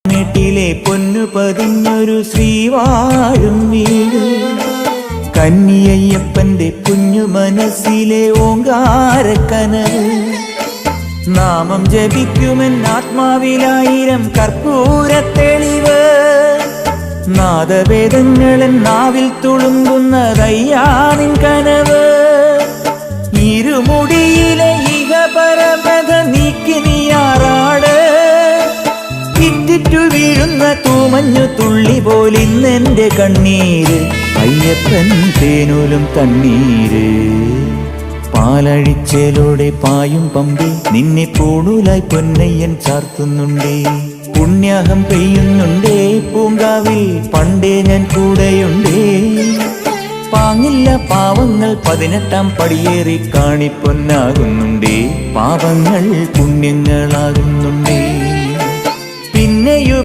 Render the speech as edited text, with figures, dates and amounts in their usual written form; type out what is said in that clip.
മേട്ടിലെ പൊന്നു പതിഞ്ഞൊരു ശ്രീവാഴും വീട്, കന്നിയയ്യപ്പന്റെ കുഞ്ഞു മനസ്സിലെ ഓങ്കാരക്കനവ്. നാമം ജപിക്കുമെൻ ആത്മാവിലായിരം കർപ്പൂരത്തെളിവ്. നാദവേദങ്ങളൻ നാവിൽ തുളുമ്പുന്നതയ്യാനിൻ കനവ്. ഇരുമുടിയിലെ ഇഹപരമത നീക്കി നീയാറാട്. ഇറ്റിറ്റു വീഴുന്ന തൂമഞ്ഞു തുള്ളി പോലിന്നെന്റെ കണ്ണീര്. അയ്യപ്പൻ തേനൂലും തണ്ണീര്. പാലഴിച്ചേലോടെ പായും പമ്പി നിന്നെ പൂണൂലായി പൊന്നയ്യൻ ചാർത്തുന്നുണ്ടേ. പുണ്യാഹം പെയ്യുന്നുണ്ടേ പൂങ്കാവിൽ പണ്ടേ ഞാൻ കൂടെയുണ്ടേ. പാങ്ങില്ല പാവങ്ങൾ 18-ാം പടിയേറി കാണിപ്പൊന്നാകുന്നുണ്ടേ. പാപങ്ങൾ പുണ്യങ്ങളാകുന്നുണ്ടേ.